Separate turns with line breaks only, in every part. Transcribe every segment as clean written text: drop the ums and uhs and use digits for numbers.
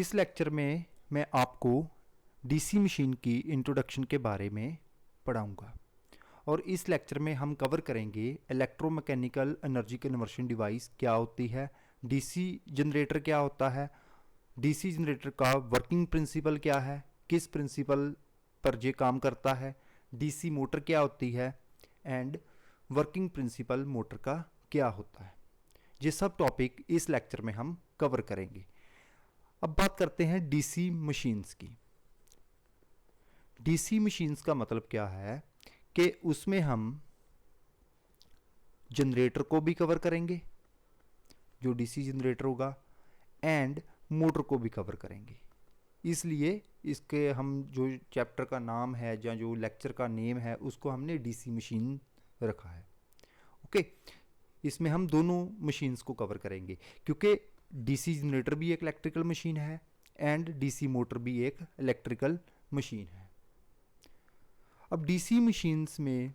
इस लेक्चर में मैं आपको डीसी मशीन की इंट्रोडक्शन के बारे में पढ़ाऊंगा और इस लेक्चर में हम कवर करेंगे इलेक्ट्रोमैकेनिकल एनर्जी कन्वर्शन डिवाइस क्या होती है, डीसी जनरेटर क्या होता है, डीसी जनरेटर का वर्किंग प्रिंसिपल क्या है, किस प्रिंसिपल पर ये काम करता है, डीसी मोटर क्या होती है एंड वर्किंग प्रिंसिपल मोटर का क्या होता है। ये सब टॉपिक इस लेक्चर में हम कवर करेंगे। अब बात करते हैं डीसी मशीन्स की। डीसी मशीन्स का मतलब क्या है कि उसमें हम जनरेटर को भी कवर करेंगे, जो डीसी जनरेटर होगा, एंड मोटर को भी कवर करेंगे। इसलिए इसके हम जो चैप्टर का नाम है या जो लेक्चर का नेम है उसको हमने डीसी मशीन रखा है। ओके, इसमें हम दोनों मशीन्स को कवर करेंगे क्योंकि डीसी जनरेटर भी एक इलेक्ट्रिकल मशीन है एंड डीसी मोटर भी एक इलेक्ट्रिकल मशीन है। अब डीसी मशीन्स में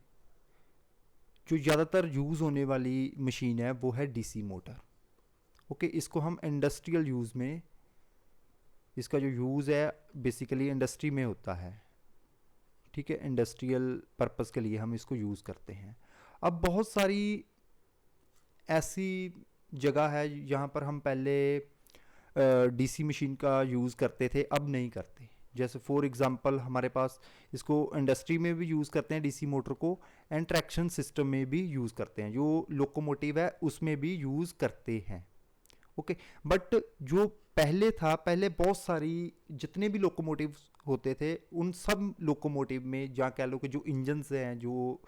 जो ज़्यादातर यूज़ होने वाली मशीन है वो है डीसी मोटर। ओके, इसको हम इंडस्ट्रियल यूज़ में, इसका जो यूज़ है बेसिकली इंडस्ट्री में होता है। ठीक है, इंडस्ट्रियल पर्पस के लिए हम इसको यूज़ करते हैं। अब बहुत सारी ऐसी जगह है जहाँ पर हम पहले डीसी मशीन का यूज़ करते थे, अब नहीं करते। जैसे फॉर एग्जांपल हमारे पास इसको इंडस्ट्री में भी यूज़ करते हैं डीसी मोटर को, एंड ट्रैक्शन सिस्टम में भी यूज़ करते हैं, जो लोकोमोटिव है उसमें भी यूज़ करते हैं। ओके, बट जो पहले था, पहले बहुत सारी जितने भी लोकोमोटिव होते थे उन सब लोकोमोटिव में, जहाँ कह लो कि जो इंजन्स हैं जो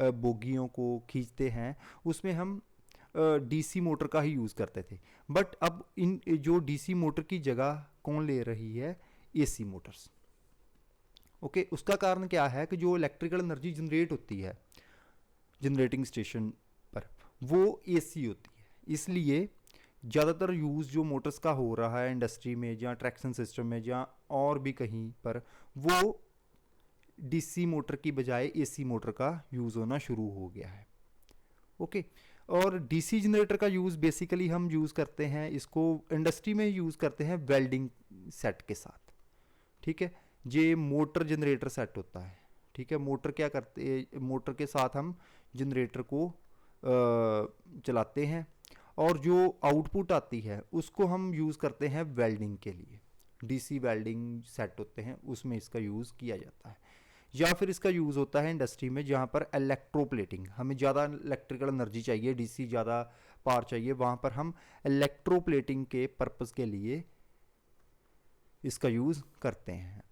बोगियों को खींचते हैं, उसमें हम डीसी मोटर का ही यूज़ करते थे। बट अब इन जो डीसी मोटर की जगह कौन ले रही है? AC Motors. ओके, उसका कारण क्या है कि जो इलेक्ट्रिकल एनर्जी जनरेट होती है जनरेटिंग स्टेशन पर, वो एसी होती है। इसलिए ज़्यादातर यूज़ जो मोटर्स का हो रहा है इंडस्ट्री में या ट्रैक्शन सिस्टम में या और भी कहीं पर, वो डीसी मोटर की बजाय एसी मोटर का यूज़ होना शुरू हो गया है। ओके, और डीसी जनरेटर का यूज़ बेसिकली हम यूज़ करते हैं, इसको इंडस्ट्री में यूज़ करते हैं वेल्डिंग सेट के साथ। ठीक है, ये मोटर जनरेटर सेट होता है। ठीक है, मोटर क्या करते, मोटर के साथ हम जनरेटर को चलाते हैं और जो आउटपुट आती है उसको हम यूज़ करते हैं वेल्डिंग के लिए। डीसी वेल्डिंग सेट होते हैं, उसमें इसका यूज़ किया जाता है। या फिर इसका यूज़ होता है इंडस्ट्री में जहाँ पर इलेक्ट्रोप्लेटिंग, हमें ज़्यादा इलेक्ट्रिकल एनर्जी चाहिए, डीसी ज़्यादा पावर चाहिए, वहाँ पर हम इलेक्ट्रोप्लेटिंग के पर्पज़ के लिए इसका यूज़ करते हैं।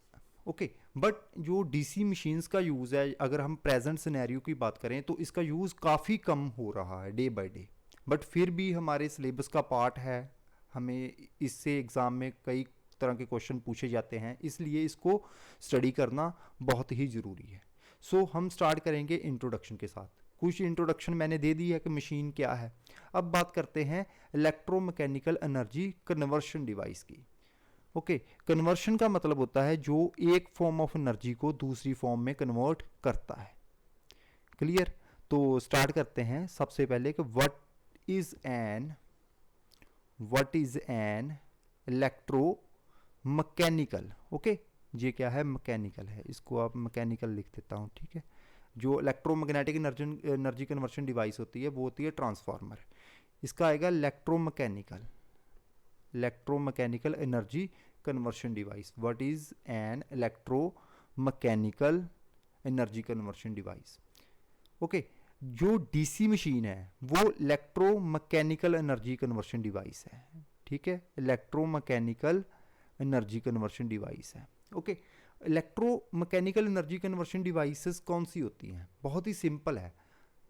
ओके, बट जो डीसी मशीन्स का यूज़ है, अगर हम प्रेजेंट सिनेरियो की बात करें तो इसका यूज़ काफ़ी कम हो रहा है डे बाय डे, बट फिर भी हमारे सिलेबस का पार्ट है। हमें इससे एग्ज़ाम में कई तरह के क्वेश्चन पूछे जाते हैं, इसलिए इसको स्टडी करना बहुत ही ज़रूरी है। सो हम स्टार्ट करेंगे इंट्रोडक्शन के साथ। कुछ इंट्रोडक्शन मैंने दे दी है कि मशीन क्या है। अब बात करते हैं इलेक्ट्रोमैकेनिकल एनर्जी कन्वर्शन डिवाइस की। ओके, कन्वर्शन का मतलब होता है जो एक फॉर्म ऑफ एनर्जी को दूसरी फॉर्म में कन्वर्ट करता है। क्लियर? तो स्टार्ट करते हैं सबसे पहले कि what is an electro mechanical. Okay, ये क्या है? मैकेनिकल है, इसको आप मैकेनिकल लिख देता हूँ। ठीक है, जो इलेक्ट्रोमैग्नेटिक एनर्जी कन्वर्शन डिवाइस होती है वो होती है ट्रांसफार्मर। इसका आएगा electromechanical energy conversion device. What is an electromechanical energy conversion device? Okay, जो डीसी मशीन है वो इलेक्ट्रोमैकेनिकल एनर्जी कन्वर्शन डिवाइस है। ठीक है, इलेक्ट्रोमैकेनिकल एनर्जी कन्वर्शन डिवाइस है। Okay, electromechanical energy conversion devices कौन सी होती हैं? बहुत ही सिंपल है।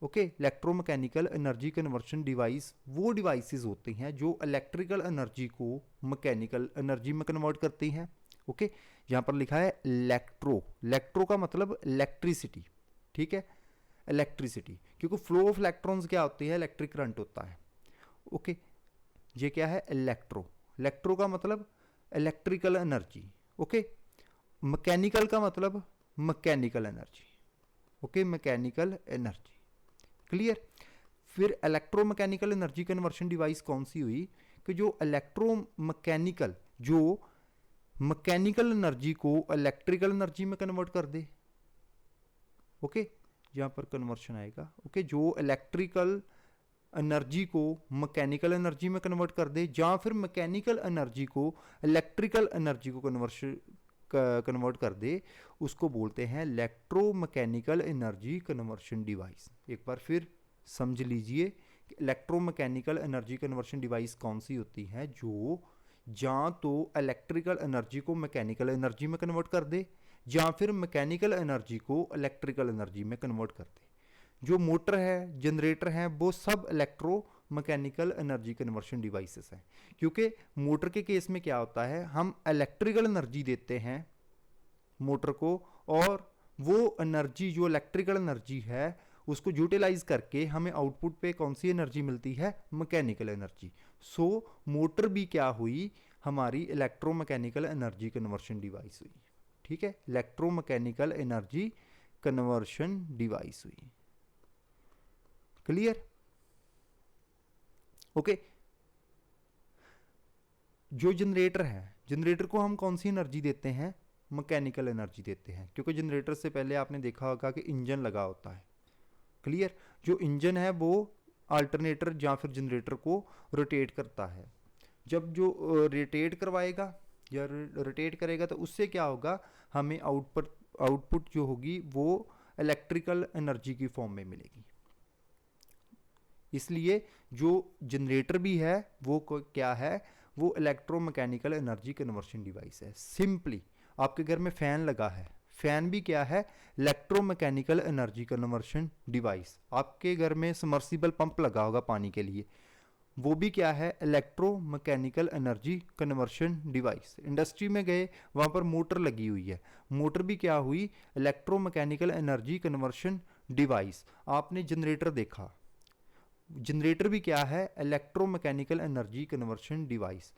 Okay, electromechanical energy conversion device वो डिवाइसेस होती हैं जो इलेक्ट्रिकल एनर्जी को मैकेनिकल एनर्जी में कन्वर्ट करती हैं। ओके, यहाँ पर लिखा है इलेक्ट्रो का मतलब इलेक्ट्रिसिटी। ठीक है, इलेक्ट्रिसिटी, क्योंकि फ्लो ऑफ इलेक्ट्रॉन्स क्या होती है? इलेक्ट्रिक करंट होता है। ओके, ये क्या है? इलेक्ट्रो का मतलब इलेक्ट्रिकल एनर्जी। ओके, मैकेनिकल का मतलब mechanical energy. Okay, mechanical energy. Clear? फिर इलेक्ट्रोमैकेनिकल एनर्जी कन्वर्शन डिवाइस कौन सी हुई कि जो इलेक्ट्रोमैकेनिकल, जो मैकेनिकल एनर्जी को इलेक्ट्रिकल एनर्जी में कन्वर्ट कर दे। ओके, यहाँ पर कन्वर्शन आएगा। ओके, जो इलेक्ट्रिकल एनर्जी को मैकेनिकल एनर्जी में कन्वर्ट कर दे, या फिर मैकेनिकल एनर्जी को इलेक्ट्रिकल एनर्जी को कन्वर्ट कर दे, उसको बोलते हैं इलेक्ट्रोमैकेनिकल एनर्जी कन्वर्शन डिवाइस। एक बार फिर समझ लीजिए कि इलेक्ट्रोमैकेनिकल एनर्जी कन्वर्शन डिवाइस कौन सी होती है, जो या तो इलेक्ट्रिकल एनर्जी को मैकेनिकल एनर्जी में कन्वर्ट कर दे, या फिर मैकेनिकल एनर्जी को इलेक्ट्रिकल एनर्जी में कन्वर्ट कर दे। जो मोटर है, जनरेटर है, वो सब electro mechanical energy conversion devices हैं। क्योंकि मोटर के केस में क्या होता है, हम इलेक्ट्रिकल एनर्जी देते हैं मोटर को, और वो एनर्जी जो इलेक्ट्रिकल एनर्जी है उसको यूटिलाइज करके हमें आउटपुट पे कौन सी एनर्जी मिलती है, मैकेनिकल एनर्जी। सो मोटर भी क्या हुई, हमारी इलेक्ट्रोमैकेनिकल एनर्जी कन्वर्शन डिवाइस हुई। ठीक है, इलेक्ट्रोमैकेनिकल एनर्जी कन्वर्शन डिवाइस हुई। क्लियर? ओके, जो जनरेटर है, जनरेटर को हम कौन सी एनर्जी देते हैं, मैकेनिकल एनर्जी देते हैं। क्योंकि जनरेटर से पहले आपने देखा होगा कि इंजन लगा होता है। क्लियर? जो इंजन है वो अल्टरनेटर या फिर जनरेटर को रोटेट करता है। जब जो रोटेट करवाएगा या रोटेट करेगा तो उससे क्या होगा, हमें आउटपुट जो होगी वो इलेक्ट्रिकल एनर्जी की फॉर्म में मिलेगी। इसलिए जो जनरेटर भी है वो क्या है, वो इलेक्ट्रोमैकेनिकल एनर्जी कन्वर्शन डिवाइस है। सिंपली आपके घर में फैन लगा है, फैन भी क्या है, इलेक्ट्रोमैकेनिकल एनर्जी कन्वर्शन डिवाइस। आपके घर में सबमर्सिबल पंप लगा होगा पानी के लिए, वो भी क्या है, electromechanical energy conversion device. Industry में गए, वहाँ पर मोटर लगी हुई है, मोटर भी क्या हुई, इलेक्ट्रोमैकेनिकल एनर्जी कन्वर्शन डिवाइस। आपने जनरेटर देखा, जनरेटर भी क्या है, electromechanical energy conversion device.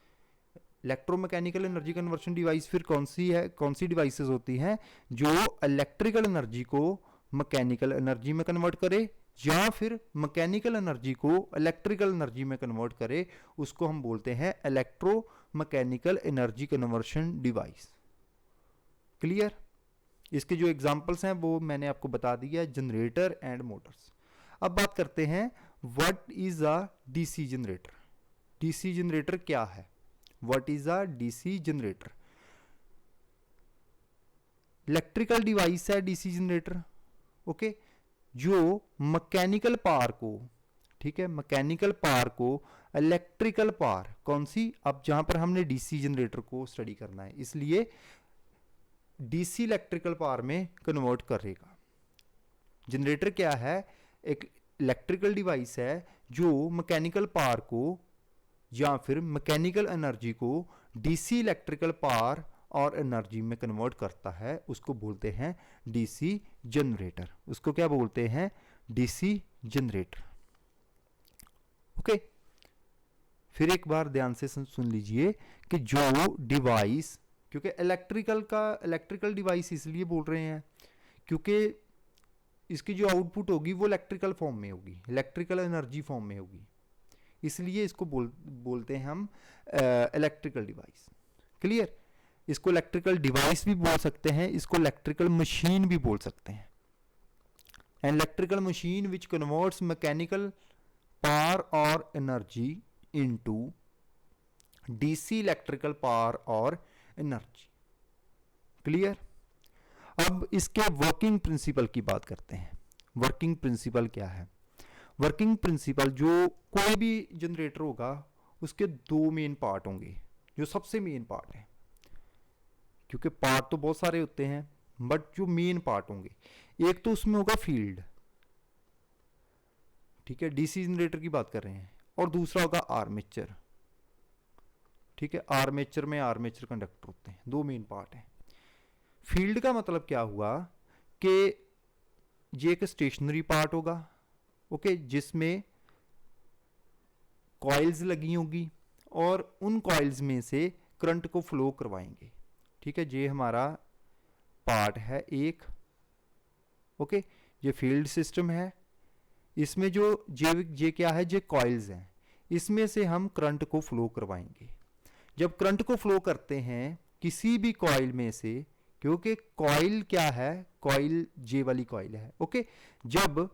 Electromechanical energy conversion device फिर कौन सी है, कौन सी डिवाइसेस होती हैं, जो इलेक्ट्रिकल एनर्जी को मैकेनिकल एनर्जी में कन्वर्ट करे, या फिर मैकेनिकल एनर्जी को इलेक्ट्रिकल एनर्जी में कन्वर्ट करे, उसको हम बोलते हैं electromechanical energy conversion device. Clear? इसके जो एग्जांपल्स हैं वो मैंने आपको बता दिया, जनरेटर एंड मोटर्स। अब बात करते हैं what is a DC generator. DC generator क्या है, what is a DC generator? Electrical device है डीसी जनरेटर। ओके, जो मैकेनिकल पावर को, ठीक है, मैकेनिकल पावर को इलेक्ट्रिकल पावर कौन सी, अब जहां पर हमने डीसी जनरेटर को स्टडी करना है इसलिए डीसी इलेक्ट्रिकल पावर में कन्वर्ट करेगा। जनरेटर क्या है, एक इलेक्ट्रिकल डिवाइस है जो मैकेनिकल पावर को या फिर मैकेनिकल एनर्जी को डीसी इलेक्ट्रिकल पावर और एनर्जी में कन्वर्ट करता है, उसको बोलते हैं डीसी जनरेटर। उसको क्या बोलते हैं, डीसी जनरेटर। ओके, फिर एक बार ध्यान से सुन लीजिए कि जो डिवाइस, क्योंकि इलेक्ट्रिकल डिवाइस इसलिए बोल रहे हैं क्योंकि इसकी जो आउटपुट होगी वो इलेक्ट्रिकल फॉर्म में होगी, इलेक्ट्रिकल एनर्जी फॉर्म में होगी, इसलिए इसको बोलते हैं हम इलेक्ट्रिकल डिवाइस। क्लियर? इसको इलेक्ट्रिकल डिवाइस भी बोल सकते हैं, इसको इलेक्ट्रिकल मशीन भी बोल सकते हैं। An electrical machine which converts mechanical power और energy into DC electrical power और एनर्जी। क्लियर? अब इसके वर्किंग प्रिंसिपल की बात करते हैं। वर्किंग प्रिंसिपल क्या है? वर्किंग प्रिंसिपल, जो कोई भी जनरेटर होगा उसके दो मेन पार्ट होंगे, जो सबसे मेन पार्ट है, क्योंकि पार्ट तो बहुत सारे होते हैं बट जो मेन पार्ट होंगे, एक तो उसमें होगा फील्ड, ठीक है, डीसी जनरेटर की बात कर रहे हैं, और दूसरा होगा आर्मेचर। ठीक है, आर्मेचर में आर्मेचर कंडक्टर होते हैं, दो मेन पार्ट हैं। फील्ड का मतलब क्या हुआ कि ये एक स्टेशनरी पार्ट होगा, ओके, जिसमें कॉइल्स लगी होंगी और उन कॉइल्स में से करंट को फ्लो करवाएंगे। ठीक है, ये हमारा पार्ट है एक। ओके, ये फील्ड सिस्टम है, इसमें जो ये क्या है, ये कॉइल्स हैं, इसमें से हम करंट को फ्लो करवाएंगे। जब करंट को फ्लो करते हैं किसी भी कॉइल में से, क्योंकि कॉइल क्या है, कॉइल जे वाली कॉइल है, ओके, जब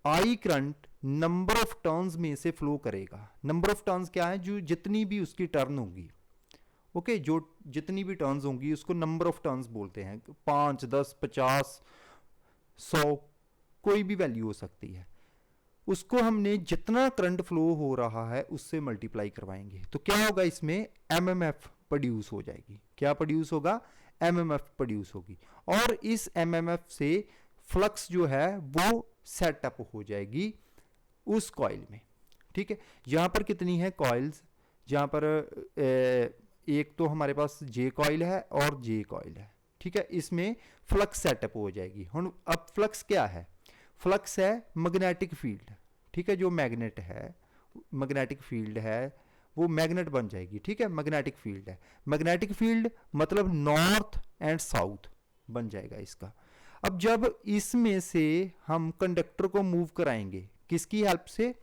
I current number of turns में से फ्लो करेगा, नंबर ऑफ टर्न्स क्या है, जो जितनी भी उसकी टर्न होगी, ओके, जो जितनी भी टर्न्स होंगी उसको नंबर ऑफ टर्न्स बोलते हैं, 5, 10, 50, 100, कोई भी वैल्यू हो सकती है, उसको हमने जितना करंट फ्लो हो रहा है उससे मल्टीप्लाई करवाएंगे, तो क्या होगा, इसमें एमएमएफ प्रोड्यूस हो जाएगी। क्या प्रोड्यूस होगा, एमएमएफ प्रोड्यूस होगी, और इस एमएमएफ से फ्लक्स जो है वो सेटअप हो जाएगी उस कॉइल में। ठीक है, यहां पर कितनी है कॉइल्स, जहां पर एक तो हमारे पास जे कॉइल है और जे कॉइल है, ठीक है, इसमें फ्लक्स सेटअप हो जाएगी। अब फ्लक्स क्या है, फ्लक्स है मैग्नेटिक फील्ड, ठीक है, जो मैग्नेट है, मैग्नेटिक फील्ड है, वो मैग्नेट बन जाएगी, ठीक है, मैग्नेटिक फील्ड है, मैग्नेटिक फील्ड मतलब नॉर्थ एंड साउथ बन जाएगा इसका। अब जब इसमें से हम कंडक्टर को मूव कराएंगे, किसकी हेल्प से,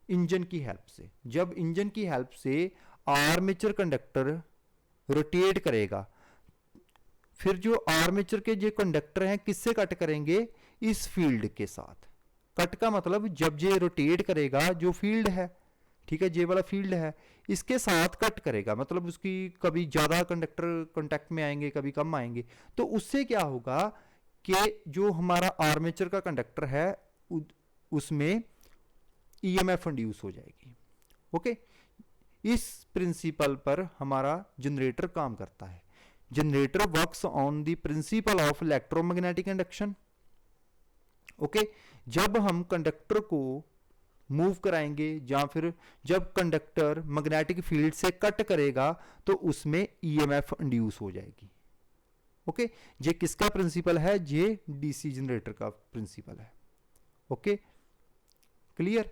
इंजन की हेल्प से, जब इंजन की हेल्प से आर्मेचर कंडक्टर रोटेट करेगा, फिर जो आर्मेचर के जो कंडक्टर हैं किससे कट करेंगे, इस फील्ड के साथ। कट का मतलब जब ये रोटेट करेगा, जो फील्ड है, ठीक है, जे वाला फील्ड है, इसके साथ कट करेगा, मतलब उसकी कभी ज्यादा कंडक्टर कांटेक्ट में आएंगे, कभी कम आएंगे, तो उससे क्या होगा कि जो हमारा आर्मेचर का कंडक्टर है उसमें ईएमएफ इंड्यूस हो जाएगी। ओके, इस प्रिंसिपल पर हमारा जनरेटर काम करता है। Generator works on the principle of electromagnetic induction. Okay, जब हम कंडक्टर को मूव कराएंगे या फिर जब कंडक्टर मैग्नेटिक फील्ड से कट करेगा तो उसमें ईएमएफ इंड्यूस हो जाएगी। ओके, ये किसका प्रिंसिपल है, ये डीसी जनरेटर का प्रिंसिपल है। Okay, clear.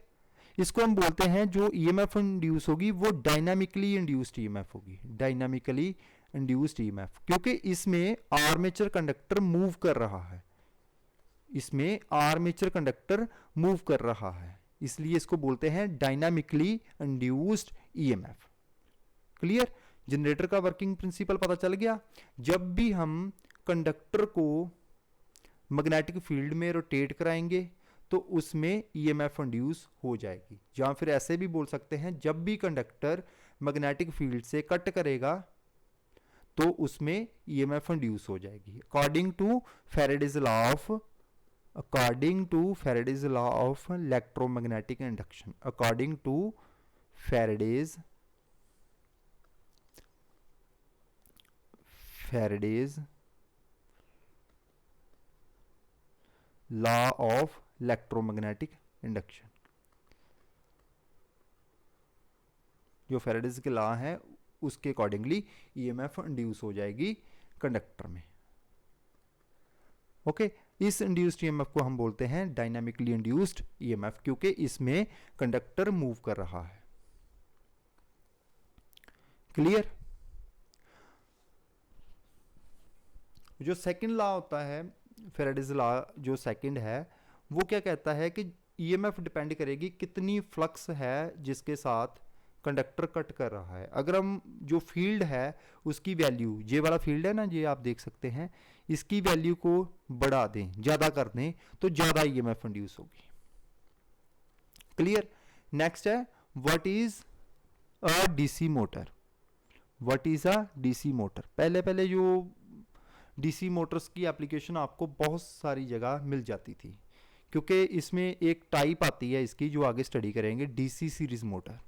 इसको हम बोलते हैं जो ईएमएफ इंड्यूस होगी वो डायनामिकली इंड्यूस्ड ईएमएफ होगी, डायनामिकली इंड्यूस्ड ईएमएफ, क्योंकि इसमें आर्मेचर कंडक्टर मूव कर रहा है, इसमें आर्मेचर कंडक्टर मूव कर रहा है, इसलिए इसको बोलते हैं dynamically induced EMF. Clear, generator का वर्किंग प्रिंसिपल पता चल गया। जब भी हम कंडक्टर को मैग्नेटिक फील्ड में रोटेट कराएंगे तो उसमें ईएमएफ इंड्यूस हो जाएगी, या फिर ऐसे भी बोल सकते हैं जब भी कंडक्टर मैग्नेटिक फील्ड से कट करेगा तो उसमें ईएमएफ इंड्यूस हो जाएगी, according to Faraday's law of, according to Faraday's law of electromagnetic induction, according to Faraday's law of electromagnetic induction, जो फैराडेज के लॉ है उसके अकॉर्डिंगली ईएमएफ इंड्यूस हो जाएगी कंडक्टर में। ओके, इस इंड्यूस्ड ईएमएफ को हम बोलते हैं डायनामिकली इंड्यूस्ड ईएमएफ, क्योंकि इसमें कंडक्टर मूव कर रहा है। क्लियर। जो सेकंड लॉ होता है फैराडेज लॉ, जो सेकंड है, वो क्या कहता है कि ईएमएफ डिपेंड करेगी कितनी फ्लक्स है जिसके साथ कंडक्टर कट कर रहा है। अगर हम जो फील्ड है उसकी वैल्यू, ये वाला फील्ड है ना, ये आप देख सकते हैं, इसकी वैल्यू को बढ़ा दें, ज्यादा कर दें, तो ज्यादा ईएमएफ इंड्यूस होगी। क्लियर। नेक्स्ट है what is a DC motor, what is a DC motor. पहले पहले जो डीसी मोटर्स की एप्लीकेशन आपको बहुत सारी जगह मिल जाती थी, क्योंकि इसमें एक टाइप आती है इसकी जो आगे स्टडी करेंगे, डीसी सीरीज मोटर।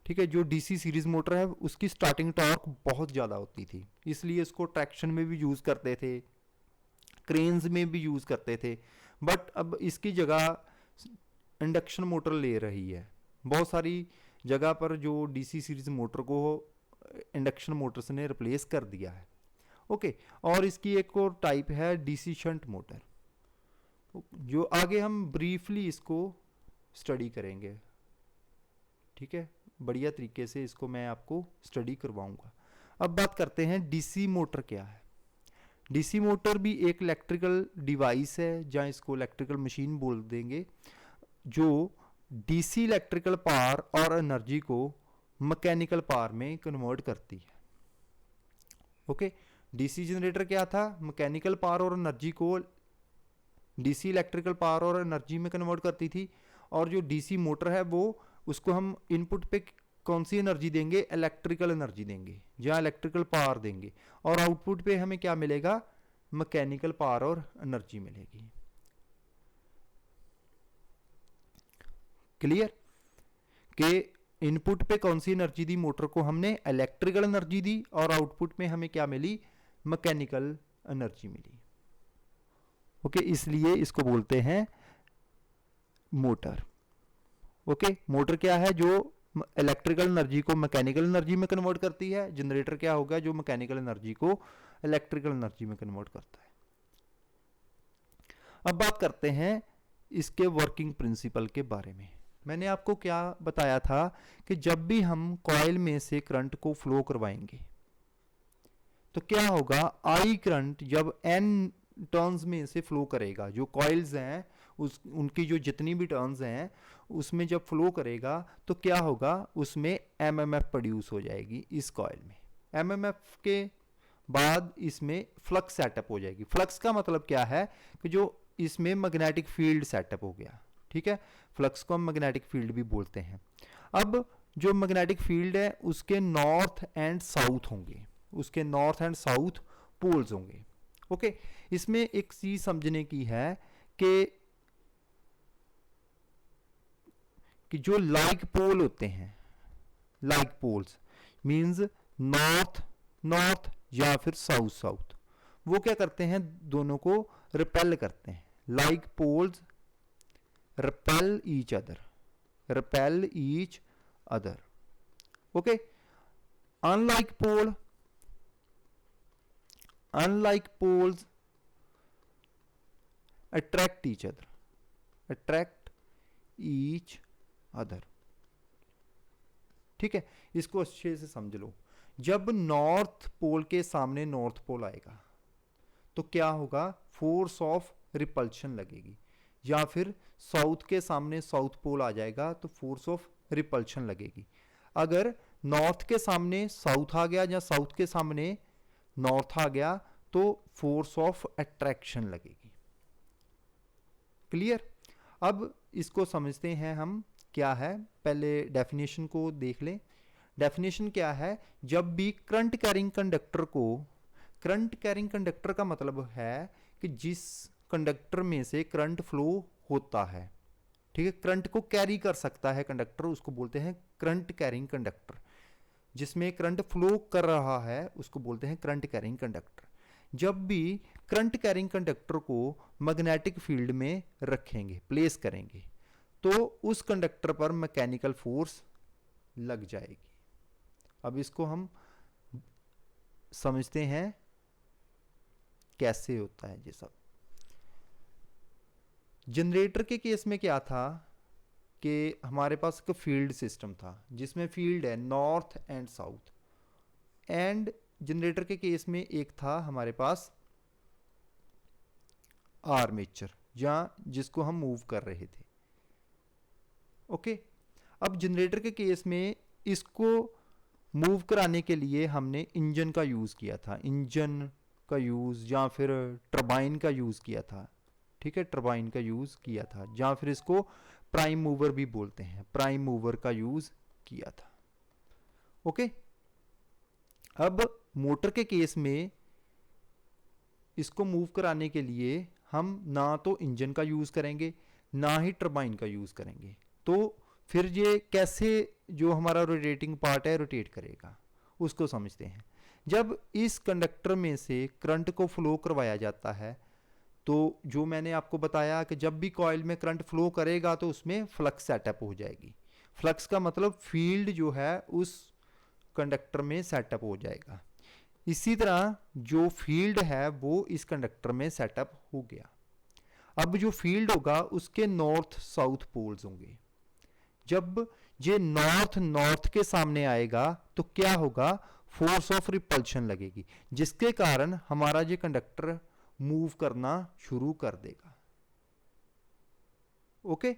ठीक है, जो डीसी सीरीज मोटर है उसकी स्टार्टिंग टॉर्क बहुत ज़्यादा होती थी, इसलिए इसको ट्रैक्शन में भी यूज़ करते थे, क्रेन्स में भी यूज़ करते थे, बट अब इसकी जगह इंडक्शन मोटर ले रही है। बहुत सारी जगह पर जो डीसी सीरीज मोटर को इंडक्शन मोटर्स ने रिप्लेस कर दिया है। ओके, और इसकी एक और टाइप है डीसी शंट मोटर, जो आगे हम ब्रीफली इसको स्टडी करेंगे। ठीक है, बढ़िया तरीके से इसको मैं आपको स्टडी करवाऊंगा। अब बात करते हैं डीसी मोटर क्या है। डीसी मोटर भी एक इलेक्ट्रिकल डिवाइस है, जहाँ इसको इलेक्ट्रिकल मशीन बोल देंगे, जो डीसी इलेक्ट्रिकल पावर और एनर्जी को मैकेनिकल पावर में कन्वर्ट करती है। ओके, डीसी जनरेटर क्या था, मैकेनिकल पावर और एनर्जी को डीसी इलेक्ट्रिकल पावर और एनर्जी में कन्वर्ट करती थी। और जो डीसी मोटर है वो उसको हम इनपुट पे कौन सी एनर्जी देंगे, इलेक्ट्रिकल एनर्जी देंगे, जहाँ इलेक्ट्रिकल पावर देंगे, और आउटपुट पे हमें क्या मिलेगा, मैकेनिकल पावर और एनर्जी मिलेगी। क्लियर कि इनपुट पे कौन सी एनर्जी दी मोटर को, हमने इलेक्ट्रिकल एनर्जी दी, और आउटपुट में हमें क्या मिली, मैकेनिकल एनर्जी मिली। ओके, इसलिए इसको बोलते हैं मोटर। ओके, मोटर क्या है, जो इलेक्ट्रिकल एनर्जी को मैकेनिकल एनर्जी में कन्वर्ट करती है। जनरेटर क्या होगा, जो मैकेनिकल एनर्जी को इलेक्ट्रिकल एनर्जी में कन्वर्ट करता है। अब बात करते हैं इसके वर्किंग प्रिंसिपल के बारे में। मैंने आपको क्या बताया था कि जब भी हम कॉइल में से करंट को फ्लो करवाएंगे तो क्या होगा, आई करंट जब एन टर्न्स में से फ्लो करेगा, जो कॉइल्स हैं उनकी जो जितनी भी टर्न्स हैं उसमें जब फ्लो करेगा तो क्या होगा, उसमें एमएमएफ प्रोड्यूस हो जाएगी इस कॉइल में। एमएमएफ के बाद इसमें फ्लक्स सेटअप हो जाएगी। फ्लक्स का मतलब क्या है कि जो इसमें मैग्नेटिक फील्ड सेटअप हो गया। ठीक है, फ्लक्स को हम मैग्नेटिक फील्ड भी बोलते हैं। अब जो मैग्नेटिक फील्ड है उसके नॉर्थ एंड साउथ होंगे, उसके नॉर्थ एंड साउथ पोल्स होंगे। ओके, इसमें एक चीज समझने की है कि जो लाइक पोल होते हैं, like poles means north north या फिर साउथ साउथ, वो क्या करते हैं, दोनों को रिपेल करते हैं। Like poles repel each other, repel each other. Okay, unlike poles attract each other, attract each other. ठीक है, इसको अच्छे से समझ लो। जब नॉर्थ पोल के सामने नॉर्थ पोल आएगा तो क्या होगा, फोर्स ऑफ रिपल्शन लगेगी, या फिर साउथ के सामने साउथ पोल आ जाएगा तो फोर्स ऑफ रिपल्शन लगेगी। अगर नॉर्थ के सामने साउथ आ गया या साउथ के सामने नॉर्थ आ गया तो फोर्स ऑफ अट्रैक्शन लगेगी। क्लियर। अब इसको समझते हैं हम क्या है, पहले डेफिनेशन को देख लें। डेफिनेशन क्या है, जब भी करंट कैरिंग कंडक्टर को, करंट कैरिंग कंडक्टर का मतलब है कि जिस कंडक्टर में से करंट फ्लो होता है, ठीक है, करंट को कैरी कर सकता है कंडक्टर, उसको बोलते हैं करंट कैरिंग कंडक्टर। जिसमें करंट फ्लो कर रहा है उसको बोलते हैं करंट कैरिंग कंडक्टर। जब भी करंट कैरिंग कंडक्टर को मैग्नेटिक फील्ड में रखेंगे, प्लेस करेंगे, तो उस कंडक्टर पर मैकेनिकल फोर्स लग जाएगी। अब इसको हम समझते हैं कैसे होता है ये सब। जनरेटर के केस में क्या था कि हमारे पास एक फील्ड सिस्टम था जिसमें फील्ड है north and south, and generator के केस में एक था हमारे पास आर्मेचर, जहां जिसको हम मूव कर रहे थे। ओके, अब जनरेटर के केस में इसको मूव कराने के लिए हमने इंजन का यूज़ किया था, इंजन का यूज़ या फिर टरबाइन का यूज़ किया था। ठीक है, टरबाइन का यूज़ किया था, या फिर इसको प्राइम मूवर भी बोलते हैं, प्राइम मूवर का यूज़ किया था। ओके, अब मोटर के केस में इसको मूव कराने के लिए हम ना तो इंजन का यूज़ करेंगे ना ही टरबाइन का यूज़ करेंगे, तो फिर ये कैसे जो हमारा रोटेटिंग पार्ट है रोटेट करेगा उसको समझते हैं। जब इस कंडक्टर में से करंट को फ्लो करवाया जाता है तो जो मैंने आपको बताया कि जब भी कॉइल में करंट फ्लो करेगा तो उसमें फ्लक्स सेटअप हो जाएगी। फ्लक्स का मतलब फील्ड जो है उस कंडक्टर में सेटअप हो जाएगा। इसी तरह जो फील्ड है वो इस कंडक्टर में सेटअप हो गया। अब जो फील्ड होगा उसके नॉर्थ साउथ पोल्स होंगे। जब ये नॉर्थ नॉर्थ के सामने आएगा तो क्या होगा, फोर्स ऑफ रिपल्शन लगेगी, जिसके कारण हमारा ये कंडक्टर मूव करना शुरू कर देगा। ओके,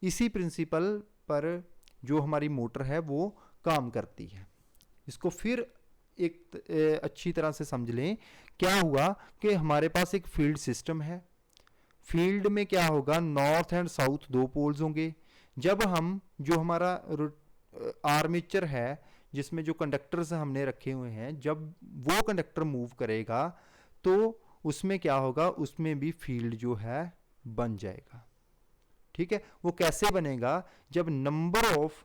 इसी प्रिंसिपल पर जो हमारी मोटर है वो काम करती है। इसको फिर एक अच्छी तरह से समझ लें। क्या हुआ कि हमारे पास एक फील्ड सिस्टम है। फील्ड में क्या होगा, नॉर्थ एंड साउथ दो पोल्स होंगे। जब हम जो हमारा आर्मेचर है जिसमें जो कंडक्टर्स हमने रखे हुए हैं, जब वो कंडक्टर मूव करेगा तो उसमें क्या होगा, उसमें भी फील्ड जो है बन जाएगा। ठीक है, वो कैसे बनेगा, जब नंबर ऑफ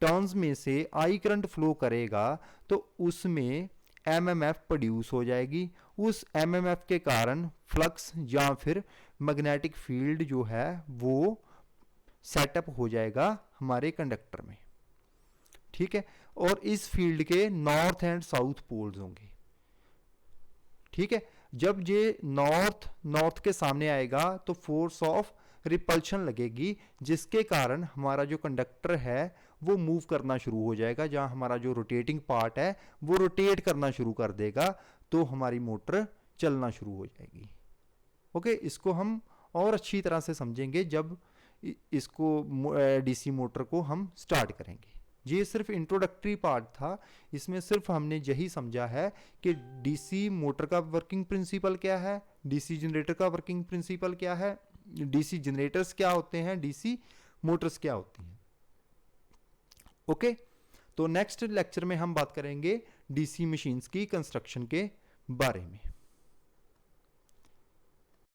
टर्न्स में से आई करंट फ्लो करेगा तो उसमें एमएमएफ प्रोड्यूस हो जाएगी। उस एमएमएफ के कारण फ्लक्स या फिर मैग्नेटिक फील्ड जो है वो सेटअप हो जाएगा हमारे कंडक्टर में। ठीक है, और इस फील्ड के नॉर्थ एंड साउथ पोल्स होंगे। ठीक है, जब ये नॉर्थ के सामने आएगा तो फोर्स ऑफ रिपल्शन लगेगी, जिसके कारण हमारा जो कंडक्टर है वो मूव करना शुरू हो जाएगा। जहां हमारा जो रोटेटिंग पार्ट है वो रोटेट करना शुरू कर देगा, तो हमारी मोटर चलना शुरू हो जाएगी। ओके, इसको हम और अच्छी तरह से समझेंगे जब इसको डीसी मोटर को हम स्टार्ट करेंगे। ये सिर्फ इंट्रोडक्टरी पार्ट था, इसमें सिर्फ हमने यही समझा है कि डीसी मोटर का वर्किंग प्रिंसिपल क्या है, डीसी जनरेटर का वर्किंग प्रिंसिपल क्या है, डीसी जनरेटर्स क्या होते हैं, डीसी मोटर्स क्या होती हैं। ओके, तो नेक्स्ट लेक्चर में हम बात करेंगे डीसी मशीन्स की कंस्ट्रक्शन के बारे में।